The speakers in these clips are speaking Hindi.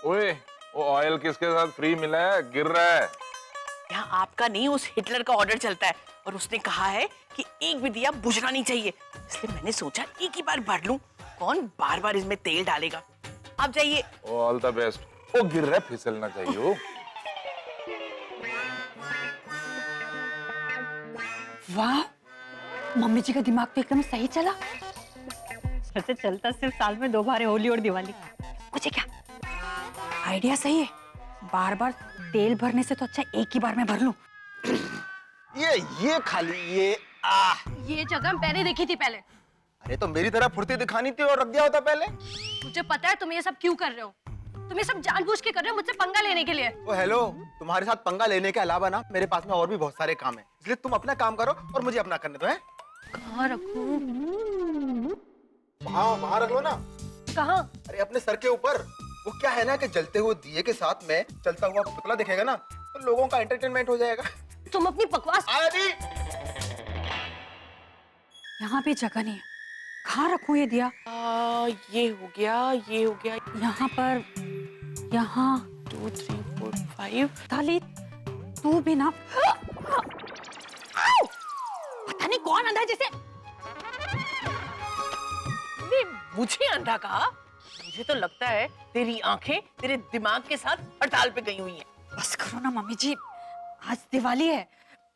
ओए, वो ऑयल किसके साथ फ्री मिला है, गिर रहा है। यहाँ आपका नहीं, उस हिटलर का ऑर्डर चलता है और उसने कहा है कि एक भी दिया बुझना नहीं चाहिए, इसलिए मैंने सोचा एक ही बार भर लूं। कौन बार बार इसमें तेल डालेगा। आप जाइए। All the best. वो गिर रहा है, फिसलना चाहिए वो। वाह, मम्मी जी का दिमाग तो एकदम सही चला। वैसे चलता सिर्फ साल में 2 बार है, होली और दिवाली। मुझे क्या आइडिया सही है, बार बार तेल भरने से तो अच्छा एक ही बार में भर लूं। ये खाली ये जगह पहले देखी थी पहले। अरे तो मेरी तरह फुर्ती दिखानी थी और रख दिया होता पहले। मुझे पता है तुम ये सब क्यों कर रहे हो। तुम ये सब जानबूझ के कर रहे हो मुझसे पंगा लेने के लिए। ओ हेलो, तुम्हारे साथ पंगा लेने के अलावा ना मेरे पास में और भी बहुत सारे काम है, इसलिए तुम अपना काम करो और मुझे अपना करने दो। है कहाँ रखूं? वहाँ रख लो ना। कहाँ? अरे अपने सर के ऊपर। वो क्या है ना कि जलते हुए दिए के साथ में चलता हुआ पुतला दिखेगा ना, तो लोगों का एंटरटेनमेंट हो जाएगा। तुम अपनी बकवास। यहाँ भी जगह नहीं है, कहाँ रखूं ये दिया? ये हो गया, ये हो गया। यहाँ पर, यहाँ 2 3 4 5। ताली, तू भी ना। पता नहीं कौन अंधा जैसे। मुझे अंधा कहा? मुझे तो लगता है तेरी आंखें तेरे दिमाग के साथ हड़ताल पे गई हुई हैं। बस करो ना मम्मी जी, आज दिवाली है,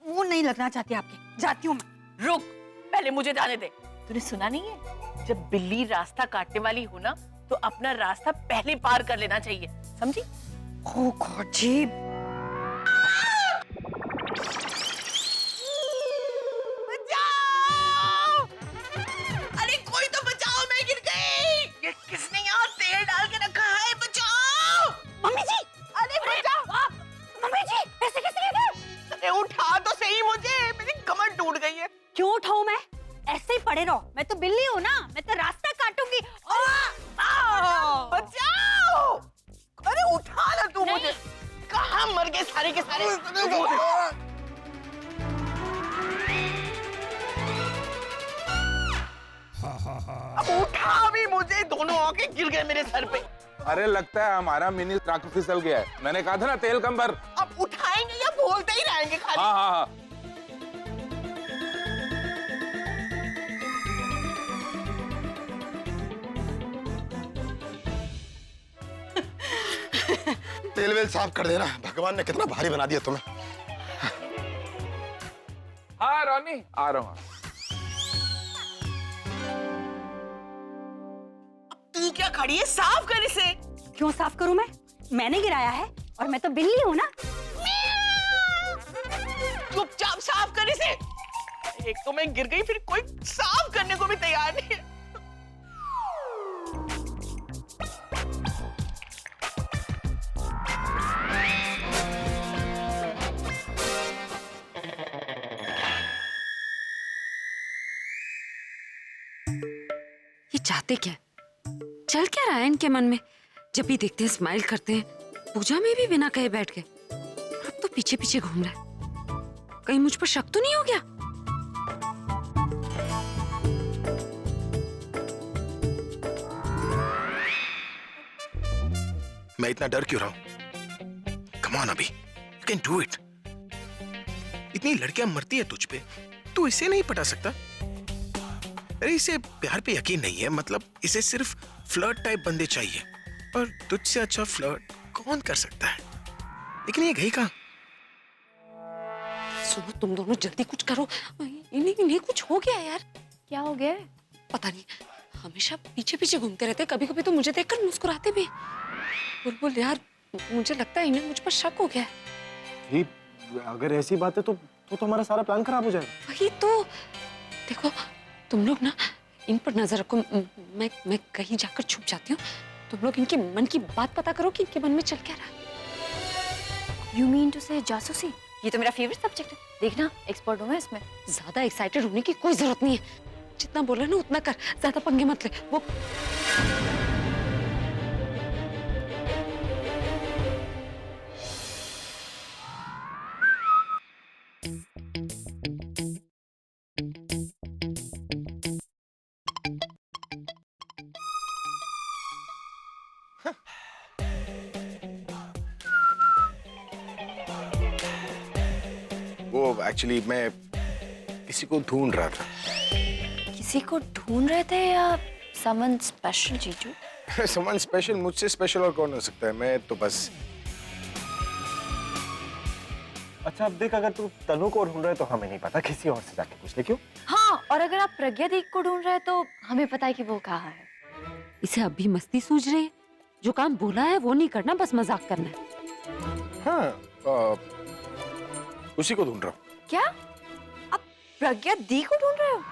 वो नहीं लगना चाहती आपके। जाती हूँ मैं। रुक, पहले मुझे जाने दे। तूने सुना नहीं है, जब बिल्ली रास्ता काटने वाली हो ना, तो अपना रास्ता पहले पार कर लेना चाहिए, समझी? ओ गॉड जी। बचाओ! अरे कोई तो बचाओ, मैं गिर गई। ये किसने यहाँ तेल डाल के रखा है? बचाओ! मम्मी जी, अरे बचाओ! मम्मी जी, ऐसे कैसे गिर गए? अरे उठा तो सही मुझे, मेरी कमर टूट गई है। क्यों उठाऊं मैं? ऐसे ही पड़े रहो, मैं तो बिल्ली हूँ ना, मैं तो रास्ता काटूंगी। बचाओ! अरे उठा ना तू मुझे। कहाँ मर गए सारे के सारे? अब उठा भी मुझे, दोनों आके गिर गए मेरे सर पे। अरे लगता है हमारा मिनी ट्रक फिसल गया है। मैंने कहा था ना तेल कम भर। अब उठाएंगे या बोलते ही रहेंगे खाली? हाँ हाँ हाँ। तेल वेल साफ कर देना, भगवान ने कितना भारी बना दिया तुम्हें। हाँ रोनी, आ रहा हूँ। तू क्या खड़ी है? साफ कर इसे। क्यों साफ करूं मैं? मैंने गिराया है और मैं तो बिल्ली हूँ ना। चुपचाप साफ कर इसे। एक तो मैं गिर गई, फिर कोई साफ करने को भी तैयार नहीं है। ये चाहते क्या? चल क्या रहा है इनके मन में? जब भी देखते हैं स्माइल करते हैं, पूजा में भी बिना कहे बैठ गए। अब तो पीछे पीछे घूम रहा है। कहीं मुझ पर शक तो नहीं हो गया? मैं इतना डर क्यों रहा हूं? कम ऑन अभी, यू कैन डू इट। इतनी लड़कियां मरती है तुझ पे, तू इसे नहीं पटा सकता? अरे इसे प्यार पे यकीन नहीं है, मतलब इसे सिर्फ फ्लर्ट टाइप बंदे चाहिए, और तुझसे अच्छा फ्लर्ट कौन कर सकता है? लेकिन ये गई कहाँ? सुनो, तुम दोनों जल्दी कुछ करो। इन्हें कुछ हो गया यार। क्या हो गया? पता नहीं, हमेशा पीछे पीछे घूमते रहते। कभी कभी तो मुझे देखकर मुस्कुराते भी। बुलबुल यार, मुझे लगता है इन्हें मुझ पर शक हो गया है। अगर ऐसी बात है तो हमारा सारा प्लान खराब हो जाएगा। वही तो। देखो, तुम लोग ना इन पर नजर रखो। मैं कहीं जाकर छुप जाती हूँ। तुम लोग इनके मन की बात पता करो कि इनके मन में चल क्या रहा है। You mean to say जासूसी? ये तो मेरा फेवरेट सब्जेक्ट है। देखना, एक्सपर्ट हूँ मैं इसमें। ज्यादा एक्साइटेड होने की कोई जरूरत नहीं है। जितना बोला ना उतना कर, ज्यादा पंगे मत ले। वो एक्चुअली मैं किसी को ढूंढ रहा था। किसी को ढूंढ रहे थे या समन स्पेशल जीजू? समवन स्पेशल, मुझसे स्पेशल और कौन हो सकता है? मैं तो बस। अच्छा अब देख, अगर तू तनु को ढूंढ रहा है तो हमें नहीं पता, किसी और से जाके पूछ ले। क्यों? हाँ, और अगर आप प्रज्ञा दी को ढूंढ रहे हैं तो हमें पता है कि वो कहाँ है। इसे अभी मस्ती सूझ रही है। जो काम बोला है वो नहीं करना, बस मजाक करना है। हाँ, उसी को ढूंढ रहा हूँ। क्या आप प्रज्ञा दी को ढूंढ रहे हो?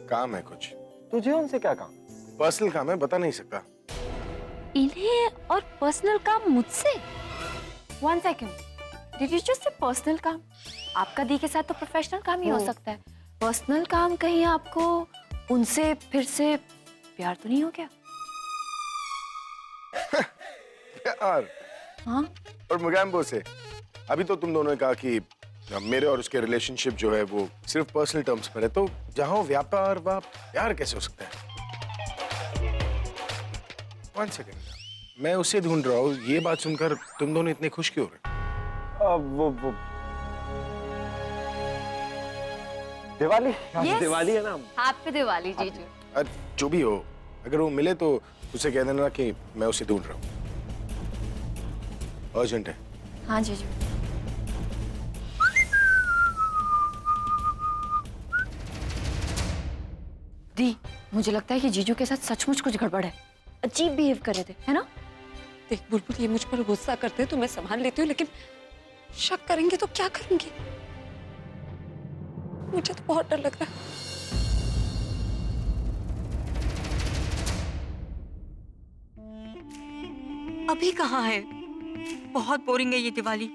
काम है कुछ, तुझे उनसे क्या काम? पर्सनल काम है, बता नहीं सकता। इन्हें और पर्सनल काम मुझसे? 1 second, did you just say personal काम? आपका दी के साथ तो प्रोफेशनल काम ही हो सकता है। पर्सनल काम कहीं आपको उनसे फिर से प्यार तो नहीं हो गया? यार, हाँ, और मुगैम्बो से अभी तो तुम दोनों ने कहा कि मेरे और उसके रिलेशनशिप जो है वो सिर्फ पर्सनल टर्म्स पर है, तो जहां व्यापार वहां प्यार कैसे हो सकता है? 1 सेकेंड, मैं उसे ढूंढ रहा हूँ। ये बात सुनकर तुम दोनों इतने खुश क्यों हो रहे? वो दिवाली, आज Yes. दिवाली है ना। हैप्पी दिवाली जीजू। अरे जो भी हो, अगर वो मिले तो उसे कह देना कि मैं उसे ढूंढ रहा हूँ। अर्जेंट है। हाँ जीजू। दी, मुझे लगता है कि जीजू के साथ सचमुच कुछ गड़बड़ है। अजीब बिहेव कर रहे थे, है ना? देख बुलबुल, ये मुझ पर गुस्सा करते तो मैं संभाल लेती हूँ, लेकिन शक करेंगे तो क्या करेंगे? मुझे तो बहुत डर लग रहा है। अभी कहाँ है? बहुत बोरिंग है ये दिवाली।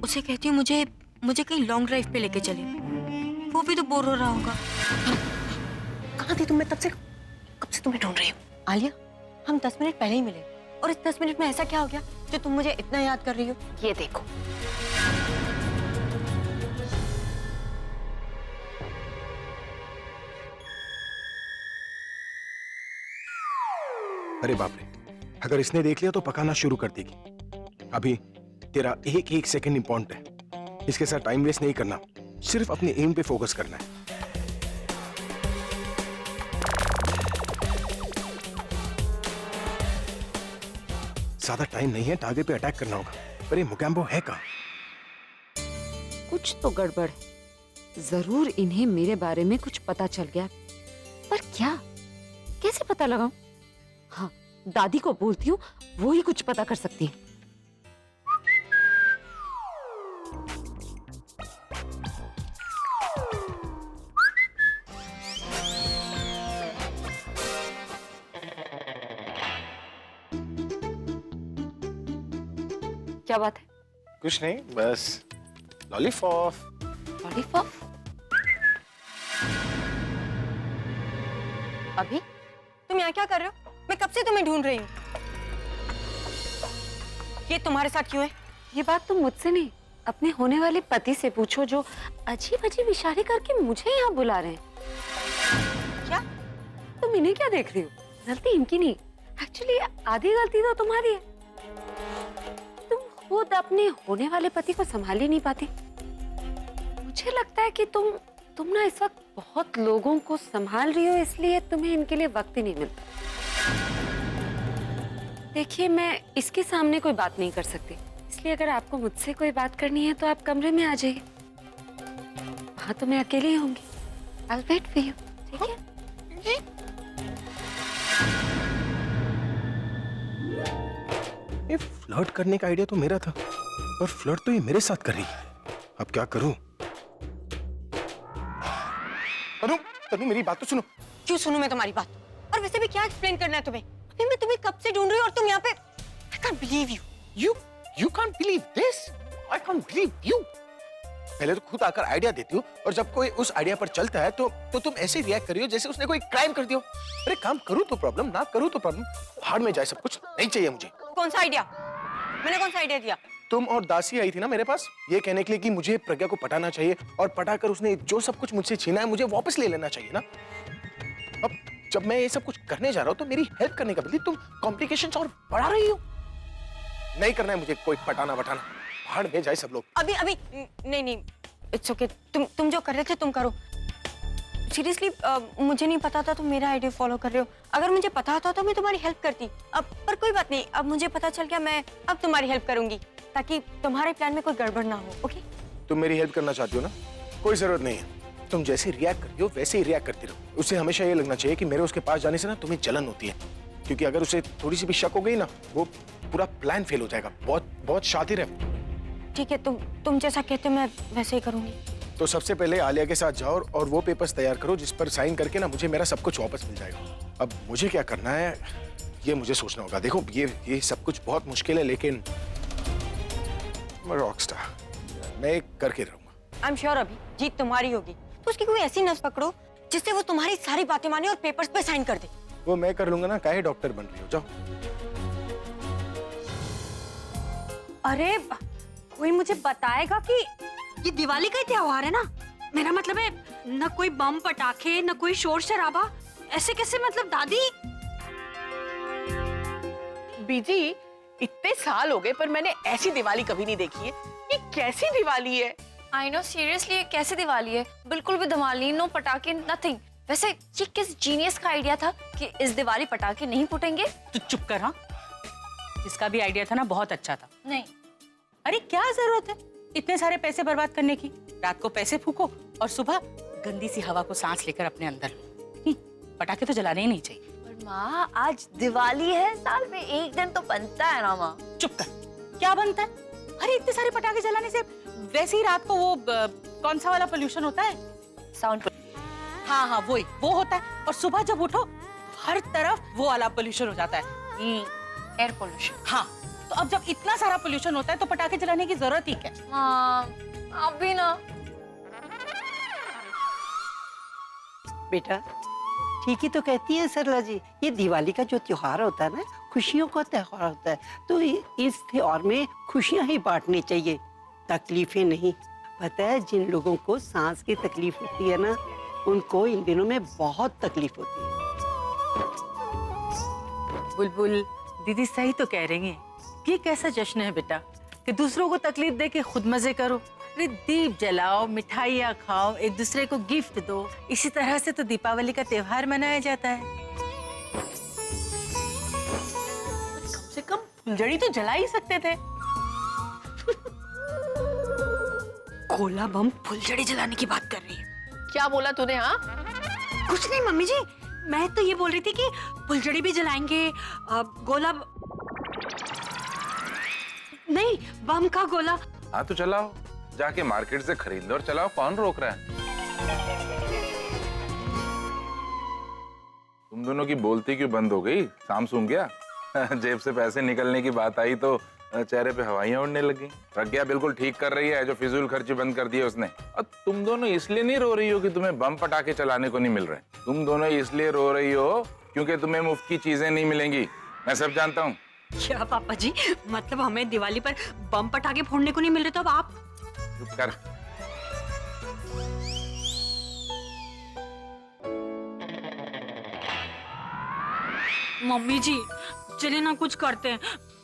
उसे कहती हूँ मुझे मुझे कहीं लॉन्ग ड्राइव पे लेके चले। वो भी तो बोर हो रहा होगा। कहाँ थी तुम? मैं कब से तुम्हें ढूंढ रही हूँ। आलिया, हम 10 मिनट पहले ही मिले और इस 10 मिनट में ऐसा क्या हो गया जो तुम मुझे इतना याद कर रही हो? ये देखो। अरे बाप रे, अगर इसने देख लिया तो पकाना शुरू कर देगी। अभी तेरा एक सेकंड इंपॉर्टेंट है। इसके साथ टाइम वेस्ट नहीं करना, सिर्फ अपने एम पे फोकस करना है। ज्यादा टाइम नहीं है, टारगेट पे अटैक करना होगा। पर ये मुगैम्बो है कहाँ? कुछ तो गड़बड़ है। जरूर इन्हें मेरे बारे में कुछ पता चल गया, पर क्या, कैसे पता लगाऊं? हाँ, दादी को बोलती हूँ, वो ही कुछ पता कर सकती है। क्या बात है? कुछ नहीं, बस लॉलीपॉप। लॉलीपॉप? अभी तुम यहाँ क्या कर रहे हो? मैं कब से तुम्हें ढूंढ रही हूँ। ये तुम्हारे साथ क्यों है? ये बात तुम मुझसे नहीं, अपने होने वाले पति से पूछो, जो अजीब अजीब इशारे करके मुझे यहाँ बुला रहे हैं। क्या? तुम इन्हें क्या देख रही हो? गलती इनकी नहीं, एक्चुअली आधी गलती तो तुम्हारी है। तुम खुद अपने होने वाले पति को संभाल ही नहीं पाती। मुझे लगता है कि तुम ना इस वक्त बहुत लोगों को संभाल रही हो, इसलिए तुम्हें इनके लिए वक्त ही नहीं मिलता। देखिए, मैं इसके सामने कोई बात नहीं कर सकती, इसलिए अगर आपको मुझसे कोई बात करनी है तो आप कमरे में आ जाइए। वहां तो मैं अकेली ही होंगी। I'll wait for you, ठीक है? ये फ्लर्ट करने का आइडिया तो मेरा था, पर फ्लर्ट तो ये मेरे साथ कर रही है। अब क्या करूं? तनु, तनु मेरी बात तो सुनो। क्यों सुनूं मैं तुम्हारी बात? और वैसे भी क्या एक्सप्लेन करना है तुम्हें? अभी मैं तुम्हें कब से ढूंढ रही हूँ और तुम यहाँ पे। I can't believe you. You can't believe this? I can't believe you. पहले तो खुद आकर आइडिया देती हो, और जब कोई उस आइडिया पर चलता है तो तुम ऐसे रिएक्ट कर रही हो जैसे उसने कोई क्राइम कर दिया हो। अरे काम करूं तो प्रॉब्लम, ना करूं तो प्रॉब्लम। भाड़ में जाए सब कुछ, नहीं चाहिए मुझे। कौन सा आइडिया? मैंने कौन सा आइडिया दिया? तुम और दासी आई थी ना मेरे पास, ये कहने के लिए कि मुझे प्रज्ञा को पटाना चाहिए, और पटाकर उसने जो सब कुछ मुझसे छीना है मुझे वापस ले लेना चाहिए ना। अब जब मैं ये सब कुछ करने जा रहा हूं तो मेरी हेल्प करने का बदले तुम कॉम्प्लिकेशंस और बढ़ा रही हो। नहीं करना है मुझे कोई पटाना वटाना। भाड़ में जाए सब लोग। अभी अभी नहीं नहीं, इट्स ओके। तुम जो कर रहे थे तुम करो। सीरियसली मुझे नहीं पता था तुम मेरा आइडिया फॉलो कर रहे हो। अगर मुझे पता होता तो मैं तुम्हारी हेल्प करती। अब पर कोई बात नहीं, अब मुझे पता चल गया, मैं अब तुम्हारी हेल्प करूंगी ताकि तुम्हारे प्लान में कोई गड़बड़ ना हो। ओके? तुम मेरी हेल्प करना चाहती हो ना, कोई जरूरत नहीं है। तुम जैसे रिएक्ट करती हो वैसे ही रिएक्ट करती रहो। उसे हमेशा ये लगना चाहिए कि मेरे उसके पास जाने से ना तुम्हें जलन होती है, क्योंकि अगर उसे थोड़ी सी भी शक हो गई ना, वो पूरा प्लान फेल हो जाएगा। बहुत बहुत शातिर है। ठीक है, तुम जैसा कहते हो मैं वैसे ही करूंगी। तो सबसे पहले आलिया के साथ जाओ और वो पेपर्स तैयार करो जिस पर साइन करके ना मुझे मेरा सब कुछ वापस मिल जाएगा। अब मुझे क्या करना है ये मुझे सोचना होगा। देखो ये सब कुछ बहुत मुश्किल है, लेकिन मैं रॉकस्टार, मैं करके रहूंगा। आई एम श्योर अभी जीत तुम्हारी होगी। तो उसकी कोई ऐसी नस पकड़ो जिससे वो तुम्हारी सारी बातें माने और पेपर्स पे साइन कर दे। वो मैं कर लूंगा ना, काहे डॉक्टर बन रही हो, जाओ। अरे कोई मुझे बताएगा कि ये दिवाली का ही त्योहार है ना? मेरा मतलब है न कोई बम पटाखे न कोई शोर शराबा, ऐसे कैसे? मतलब दादी बीजी इतने साल हो गए पर मैंने ऐसी दिवाली कभी नहीं देखी है। ये कैसी दिवाली है? आई नो, सीरियसली ये कैसे दिवाली है? बिल्कुल भी धमाल, नो पटाखे, नथिंग। वैसे ये किस जीनियस का आइडिया था कि इस दिवाली पटाखे नहीं फूटेंगे? तू चुप कर। हाँ, जिसका भी आइडिया था ना बहुत अच्छा था। नहीं, अरे क्या जरूरत है इतने सारे पैसे बर्बाद करने की? रात को पैसे फूको और सुबह गंदी सी हवा को सांस लेकर अपने अंदर लो। पटाखे तो जलाने ही नहीं चाहिए। पर माँ आज दिवाली है, साल में एक दिन तो बनता है ना माँ। चुप कर, क्या बनता है? अरे इतने सारे पटाखे जलाने से वैसे ही रात को वो कौन सा वाला पोल्यूशन होता है? साउंड। हाँ हाँ वो होता है। और सुबह जब उठो हर तरफ वो वाला पोल्यूशन हो जाता है, एयर पोल्यूशन। हाँ, तो अब जब इतना सारा पोल्यूशन होता है तो पटाखे जलाने की जरूरत ही क्या? हाँ अभी ना। बेटा ठीक ही तो कहती है सरला जी, ये दिवाली का जो त्योहार होता है ना, खुशियों का त्योहार होता है, तो इस त्योहार में खुशियां ही बांटनी चाहिए, तकलीफें नहीं। पता है जिन लोगों को सांस की तकलीफ होती है ना, उनको इन दिनों में बहुत तकलीफ होती है। बुलबुल दीदी सही तो कह रही हैं। ये कैसा जश्न है बेटा कि दूसरों को तकलीफ दे के खुद मजे करो? अरे दीप जलाओ, मिठाइयाँ खाओ, एक दूसरे को गिफ्ट दो। इसी तरह से तो दीपावली का त्योहार मनाया जाता है। कम से कम फुलझड़ी तो जला ही सकते थे। गोला बम फुलझड़ी जलाने की बात कर रही है। क्या बोला तूने? हाँ, कुछ नहीं मम्मी जी, मैं तो ये बोल रही थी कि फुलझड़ी भी जलाएंगे, गोला नहीं, बम का गोला। हाँ तो चलाओ, जाके मार्केट से खरीद लो और चलाओ, कौन रोक रहा है? तुम दोनों की बोलती क्यों बंद हो गई? शाम सूम गया? जेब से पैसे निकलने की बात आई तो चेहरे पे हवाइयां उड़ने लगी। प्रज्ञा बिल्कुल ठीक कर रही है, जो फिजूल खर्ची बंद कर दिया उसने। और तुम दोनों इसलिए नहीं रो रही हो कि तुम्हें बम पटाखे चलाने को नहीं मिल रहे, तुम दोनों इसलिए रो रही हो क्योंकि तुम्हें मुफ्त की चीजें नहीं मिलेंगी। मैं सब जानता हूँ। क्या पापा जी, मतलब हमें दिवाली पर बम पटाखे फोड़ने को नहीं मिल रहे, तो अब आप चुप कर। मम्मी जी चलिए ना कुछ करते हैं।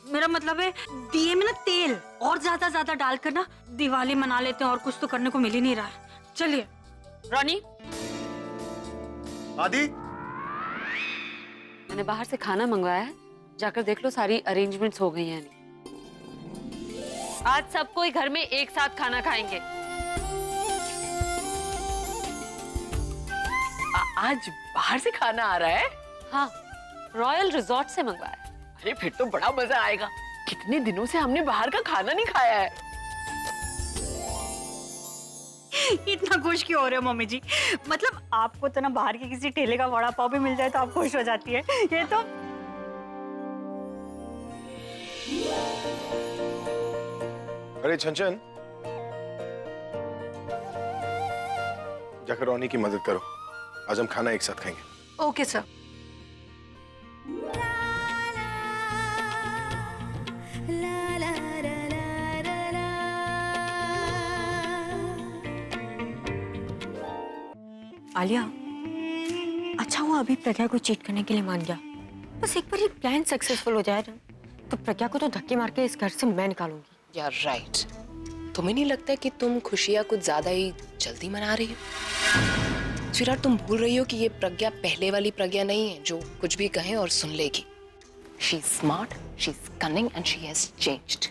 मेरा मतलब है दिए में ना तेल और ज्यादा डालकर ना दिवाली मना लेते हैं, और कुछ तो करने को मिल ही नहीं रहा है। चलिए रानी। आदि, मैंने बाहर से खाना मंगवाया है, जाकर देख लो सारी अरेंजमेंट्स हो गई हैं। आज सब कोई घर में एक साथ खाना खाएंगे। आज बाहर से खाना आ रहा है? हाँ, रॉयल रिजॉर्ट से मंगवाया है। अरे फिर तो बड़ा मजा आएगा। कितने दिनों से हमने बाहर का खाना नहीं खाया है। इतना खुश क्यों हो रहे हो मम्मी जी? मतलब आपको तो ना बाहर के किसी ठेले का वड़ा पाव भी मिल जाए तो आप खुश हो जाती है। ये तो अरे छंचन, जाकर रोनी की मदद करो, आज हम खाना एक साथ खाएंगे। Okay sir. आलिया, अच्छा हुआ अभी प्रज्ञा को चीट करने के लिए मान गया। बस एक बार ये प्लान सक्सेसफुल हो जाए ना, तो प्रज्ञा को तो धक्के मार के इस घर से मैं निकालूंगी। यार राइट, तुम्हें नहीं लगता कि तुम खुशियाँ कुछ ज्यादा ही जल्दी मना रही हो? स्वीटहार्ट, तुम भूल रही हो कि ये प्रज्ञा पहले वाली प्रज्ञा नहीं है जो कुछ भी कहे और सुन लेगी। She is smart, she is cunning and she has changed.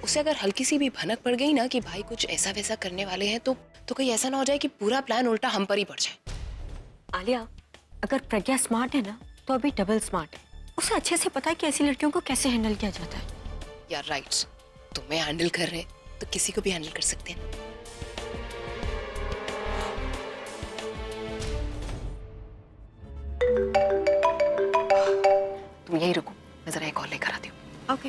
उसे अगर हल्की सी भी भनक पड़ गई ना कि भाई कुछ ऐसा वैसा करने वाले हैं, तो कहीं ऐसा ना हो जाए कि पूरा प्लान उल्टा हम पर ही पड़ जाए। आलिया, अगर प्रज्ञा स्मार्ट है ना तो अभी डबल स्मार्ट है। उसे अच्छे से पता है कि ऐसी लड़कियों को कैसे हैंडल किया जाता है। यार राइट, तुम्हें हैंडल कर रहे हैं तो किसी को भी हैंडल कर सकते हैं। तुम यही रुको, मैं जरा एक कॉल लेकर आती हूँ। ओके।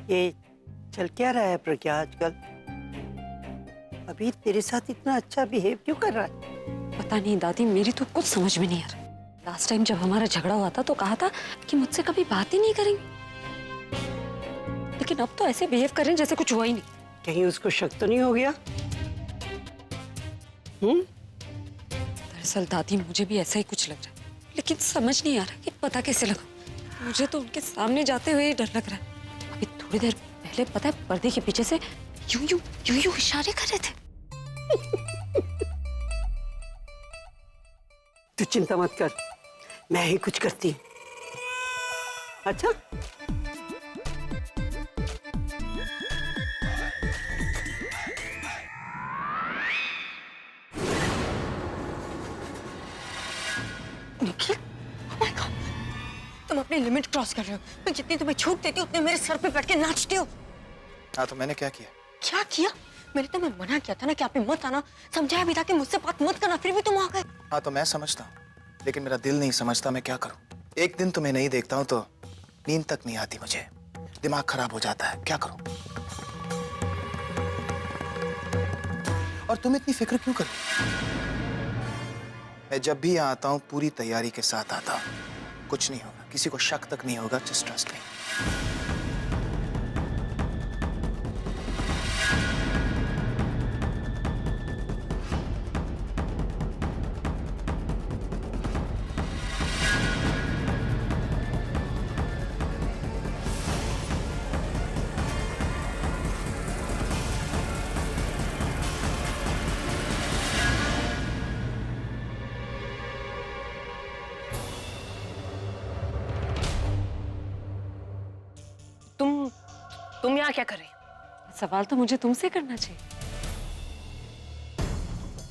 ये चल क्या रहा है प्रज्ञा आजकल? अभी तेरे साथ इतना अच्छा बिहेव क्यों कर रहा है? पता नहीं दादी, मेरी तो कुछ समझ में नहीं आ रहा। लास्ट टाइम जब हमारा झगड़ा हुआ था तो कहा था कि मुझसे कभी बात ही नहीं करेंगे, लेकिन अब तो ऐसे बिहेव कर रहे हैं जैसे कुछ हुआ ही नहीं। कहीं उसको शक तो नहीं हो गया? दरअसल दादी, मुझे भी ऐसा ही कुछ लग रहा है, लेकिन समझ नहीं आ रहा कि पता कैसे लगा। मुझे तो उनके सामने जाते हुए ही डर लग रहा है। अभी थोड़ी देर पहले पता है पर्दे के पीछे से यूं इशारे कर रहे थे। तू चिंता मत कर, मैं ही कुछ करती हूँ। अच्छा, निखिल, oh my God, तुम अपनी लिमिट क्रॉस कर रहे हो। मैं जितनी तुम्हें छूट देती हूँ उतने मेरे सर पे बैठ के नाचते हो। हाँ तो मैंने क्या किया? क्या किया? मैंने तुम्हें मना किया था ना कि आप मत आना, समझाया भी था कि मुझसे बात मत करना, फिर भी तुम आ गए। हाँ तो मैं समझता हूँ, लेकिन मेरा दिल नहीं समझता। मैं क्या करूँ? एक दिन तुम्हें नहीं देखता हूँ तो नींद तक नहीं आती मुझे, दिमाग खराब हो जाता है। क्या करूँ? और तुम इतनी फिक्र क्यों कर रही? मैं जब भी यहाँ आता हूँ पूरी तैयारी के साथ आता हूँ। कुछ नहीं होगा, किसी को शक तक नहीं होगा। Just trust me. तुम यहाँ क्या कर रही हो? सवाल तो मुझे तुमसे करना चाहिए।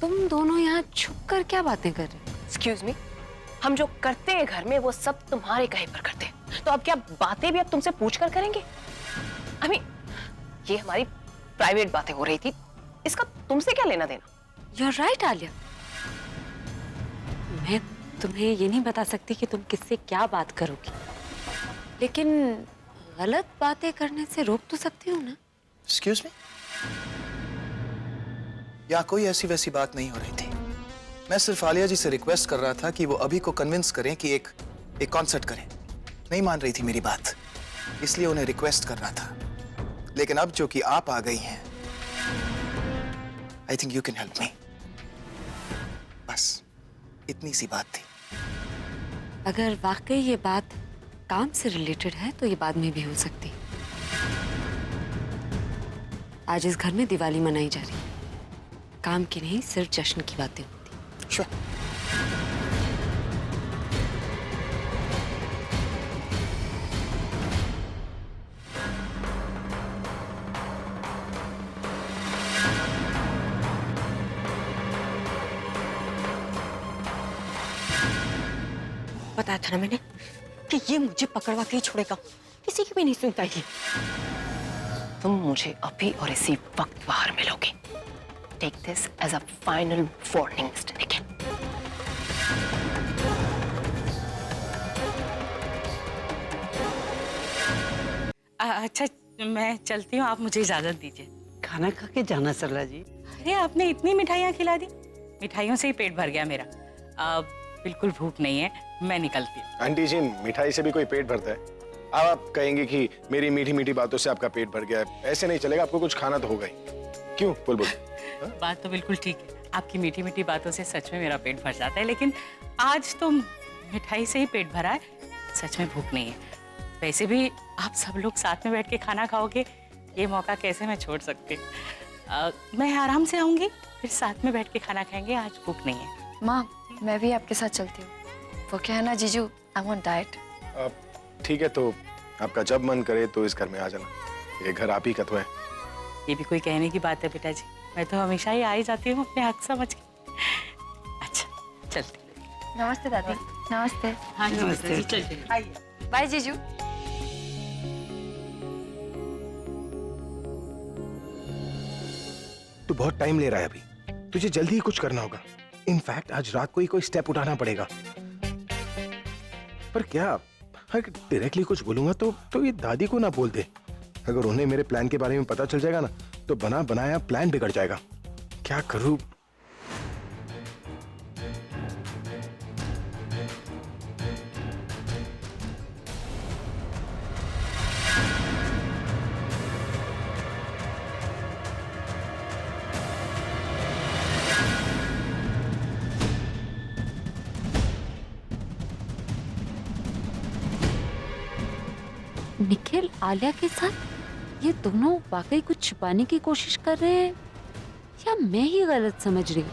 तुम दोनों यहाँ छुप कर क्या बातें कर रहे हो? एक्सक्यूज मी, हम जो करते हैं घर में वो सब तुम्हारे कहे पर करते हैं, तो अब क्या बातें भी अब तुमसे पूछ कर करेंगे? I mean, ये हमारी प्राइवेट बातें हो रही थी, इसका तुमसे क्या लेना देना? You're right, Alia. मैं तुम्हें ये नहीं बता सकती कि तुम किससे क्या बात करोगी, लेकिन गलत बातें करने से रोक तो सकती हूँ ना। एक्सक्यूज मी, या कोई ऐसी वैसी बात नहीं हो रही थी। मैं सिर्फ आलिया जी से रिक्वेस्ट कर रहा था कि वो अभी को कन्विंस करें कि एक कॉन्सर्ट करें। नहीं मान रही थी मेरी बात, इसलिए उन्हें रिक्वेस्ट कर रहा था। लेकिन अब जो कि आप आ गई हैं, I think you can help me. बस इतनी सी बात थी। अगर वाकई ये बात काम से रिलेटेड है तो ये बाद में भी हो सकती है। आज इस घर में दिवाली मनाई जा रही है, काम की नहीं, सिर्फ जश्न की बातें होती। Sure. बताया था ना मैंने कि ये मुझे पकड़वा के ही छोड़ेगा, किसी की भी नहीं सुनता ये। तुम मुझे अभी और इसी वक्त बाहर मिलोगे। Take this as a final warning mister Nikhil. अच्छा, मैं चलती हूँ, आप मुझे इजाजत दीजिए। खाना खा के जाना सरला जी। अरे आपने इतनी मिठाइयाँ खिला दी, मिठाइयों से ही पेट भर गया मेरा। बिल्कुल भूख नहीं है, मैं निकलती हूँ। आंटी जी, मिठाई से भी कोई पेट भरता है? अब आप कहेंगे कि मेरी मीठी मीठी बातों से आपका पेट भर गया है, ऐसे नहीं चलेगा। आपको कुछ खाना तो होगा ही। क्यों बुलबुल? बात तो बिल्कुल ठीक है, आपकी मीठी मीठी बातों से सच में मेरा पेट भर जाता है, लेकिन आज तो मिठाई से ही पेट भरा है, सच में भूख नहीं है। वैसे भी आप सब लोग साथ में बैठ के खाना खाओगे, ये मौका कैसे मैं छोड़ सकती। मैं आराम से आऊंगी, फिर साथ में बैठ के खाना खाएंगे। आज भूख नहीं है। माँ, मैं भी आपके साथ चलती हूँ। वो क्या है ना जीजू, आई वांट डाइट। ठीक है, तो आपका जब मन करे तो इस घर में आ जाना, ये घर आप ही का तो है। ये भी कोई कहने की बात है बेटा जी, मैं तो हमेशा ही आ ही जाती हूँ अपने हक समझ के। अच्छा चलते। नमस्ते दादी। नमस्ते। हाँ नमस्ते, चलिए आइए। बाय जीजू। तू बहुत टाइम ले रहा है अभी, तुझे जल्दी ही कुछ करना होगा। इनफैक्ट आज रात को ही कोई स्टेप उठाना पड़ेगा। पर क्या, अगर डायरेक्टली कुछ बोलूंगा तो ये दादी को ना बोल दे। अगर उन्हें मेरे प्लान के बारे में पता चल जाएगा ना, तो बना बनाया प्लान बिगड़ जाएगा। क्या करूं? निखिल आलिया के साथ ये दोनों वाकई कुछ छुपाने की कोशिश कर रहे हैं या मैं ही गलत समझ रही हूँ?